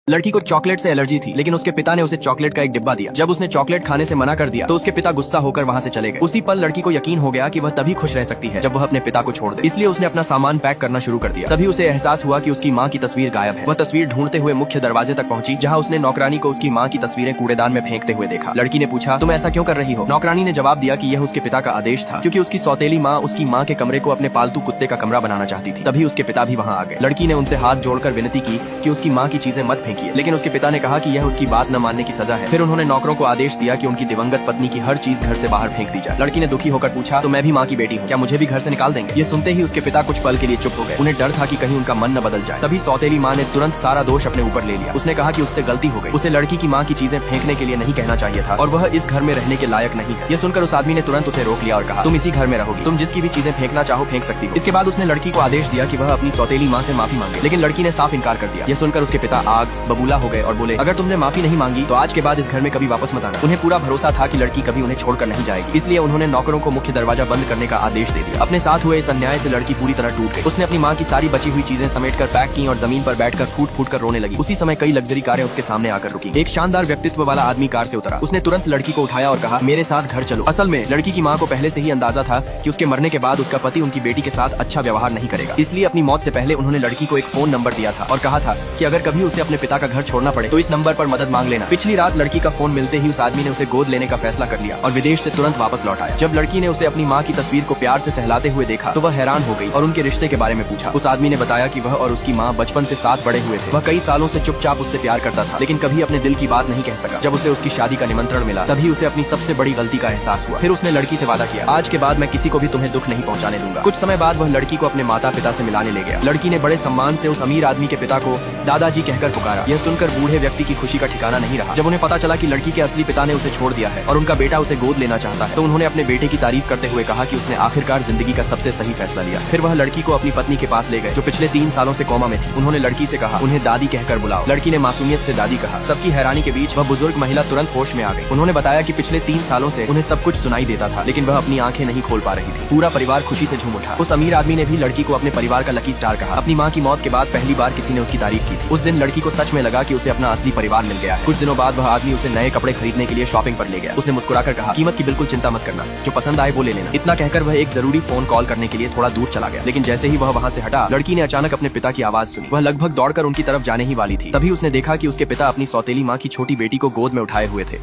लड़की को चॉकलेट से एलर्जी थी, लेकिन उसके पिता ने उसे चॉकलेट का एक डिब्बा दिया। जब उसने चॉकलेट खाने से मना कर दिया तो उसके पिता गुस्सा होकर वहाँ से चले गए। उसी पल लड़की को यकीन हो गया कि वह तभी खुश रह सकती है जब वह अपने पिता को छोड़ दे, इसलिए उसने अपना सामान पैक करना शुरू कर दिया। तभी उसे एहसास हुआ कि उसकी माँ की तस्वीर गायब है। वह तस्वीर ढूंढते हुए मुख्य दरवाजे तक पहुंची, जहाँ उसने नौकरानी को उसकी माँ की तस्वीरें कूड़ेदान में फेंकते हुए देखा। लड़की ने पूछा, तुम ऐसा क्यों कर रही हो? नौकरानी ने जवाब दिया कि यह उसके पिता का आदेश था, क्योंकि उसकी सौतेली माँ उसकी माँ के कमरे को अपने पालतू कुत्ते का कमरा बनाना चाहती थी। तभी उसके पिता भी वहाँ आ गए। लड़की ने उनसे हाथ जोड़कर विनती की कि उसकी माँ की चीजें मत फेंकिए, लेकिन उसके पिता ने कहा कि यह उसकी बात न मानने की सजा है। फिर उन्होंने नौकरों को आदेश दिया कि उनकी दिवंगत पत्नी की हर चीज घर से बाहर फेंक दी जाए। लड़की ने दुखी होकर पूछा, तो मैं भी माँ की बेटी हूँ, क्या मुझे भी घर से निकाल देंगे? ये सुनते ही उसके पिता कुछ पल के लिए चुप हो गए। उन्हें डर था कि कहीं उनका मन न बदल जाए। तभी सौतेली माँ ने तुरंत सारा दोष अपने ऊपर ले लिया। उसने कहा कि उससे गलती हो गई, उसे लड़की की माँ की चीजें फेंकने के लिए नहीं कहना चाहिए था और वह इस घर में रहने के लायक नहीं है। ये सुनकर उस आदमी ने तुरंत उसे रोक लिया और कहा, तुम इसी घर में रहोगी, तुम जिसकी भी चीजें फेंकना चाहो फेंक सकती हो। इसके बाद उसने लड़की को आदेश दिया कि वह अपनी सौतेली माँ से माफी मांगे, लेकिन लड़की ने साफ इनकार कर दिया। ये सुनकर उसके पिता आग बबूला हो गए और बोले, अगर तुमने माफी नहीं मांगी तो आज के बाद इस घर में कभी वापस मत आना। उन्हें पूरा भरोसा था कि लड़की कभी उन्हें छोड़कर नहीं जाएगी, इसलिए उन्होंने नौकरों को मुख्य दरवाजा बंद करने का आदेश दे दिया। अपने साथ हुए इस अन्याय से लड़की पूरी तरह टूट गई। उसने अपनी माँ की सारी बची हुई चीजें समेटकर पैक की और जमीन पर बैठकर फूट फूट कर रोने लगी। उसी समय कई लग्जरी कारें उसके सामने आकर रुकी। एक शानदार व्यक्तित्व वाला आदमी कार से उतरा। उसने तुरंत लड़की को उठाया और कहा, मेरे साथ घर चलो। असल में लड़की की माँ को पहले से ही अंदाजा था कि उसके मरने के बाद उसका पति उनकी बेटी के साथ अच्छा व्यवहार नहीं करेगा, इसलिए अपनी मौत से पहले उन्होंने लड़की को एक फोन नंबर दिया था और कहा था कि अगर कभी उसे अपने पिता का घर छोड़ना पड़े तो इस नंबर पर मदद मांग लेना। पिछली रात लड़की का फोन मिलते ही उस आदमी ने उसे गोद लेने का फैसला कर लिया और विदेश से तुरंत वापस लौट आया। जब लड़की ने उसे अपनी माँ की तस्वीर को प्यार से सहलाते हुए देखा तो वह हैरान हो गई और उनके रिश्ते के बारे में पूछा। उस आदमी ने बताया कि वह और उसकी माँ बचपन से साथ बड़े हुए थे। वह कई सालों से चुपचाप उससे प्यार करता था, लेकिन कभी अपने दिल की बात नहीं कह सका। जब उसे उसकी शादी का निमंत्रण मिला तभी उसे अपनी सबसे बड़ी गलती का एहसास हुआ। फिर उसने लड़की से वादा किया, आज के बाद मैं किसी को भी तुम्हें दुख नहीं पहुँचाने दूंगा। कुछ समय बाद वह लड़की को अपने माता पिता से मिलाने ले गया। लड़की ने बड़े सम्मान से उस अमीर आदमी के पिता को दादाजी कहकर पुकारा। यह सुनकर बूढ़े व्यक्ति की खुशी का ठिकाना नहीं रहा। जब उन्हें पता चला कि लड़की के असली पिता ने उसे छोड़ दिया है और उनका बेटा उसे गोद लेना चाहता है, तो उन्होंने अपने बेटे की तारीफ करते हुए कहा कि उसने आखिरकार जिंदगी का सबसे सही फैसला लिया। फिर वह लड़की को अपनी पत्नी के पास ले गए जो पिछले 3 सालों से कोमा में थी। उन्होंने लड़की से कहा, उन्हें दादी कहकर बुलाओ। लड़की ने मासूमियत से दादी कहा। सबकी हैरानी के बीच वह बुजुर्ग महिला तुरंत होश में आ गई। उन्होंने बताया कि पिछले 3 सालों से उन्हें सब कुछ सुनाई देता था, लेकिन वह अपनी आंखें नहीं खोल पा रही थी। पूरा परिवार खुशी से झूम उठा। उस अमीर आदमी ने भी लड़की को अपने परिवार का लकी स्टार कहा। अपनी माँ की मौत के बाद पहली बार किसी ने उसकी तारीफ की थी। उस दिन लड़की को सच में लगा कि उसे अपना असली परिवार मिल गया है। कुछ दिनों बाद वह आदमी उसे नए कपड़े खरीदने के लिए शॉपिंग पर ले गया। उसने मुस्कुराकर कहा, कीमत की बिल्कुल चिंता मत करना, जो पसंद आए वो ले लेना। इतना कहकर वह एक जरूरी फोन कॉल करने के लिए थोड़ा दूर चला गया, लेकिन जैसे ही वह वहाँ से हटा, लड़की ने अचानक अपने पिता की आवाज सुनी। वह लगभग दौड़कर उनकी तरफ जाने ही वाली थी। तभी उसने देखा कि उसके पिता अपनी सौतेली माँ की छोटी बेटी को गोद में उठाए हुए थे।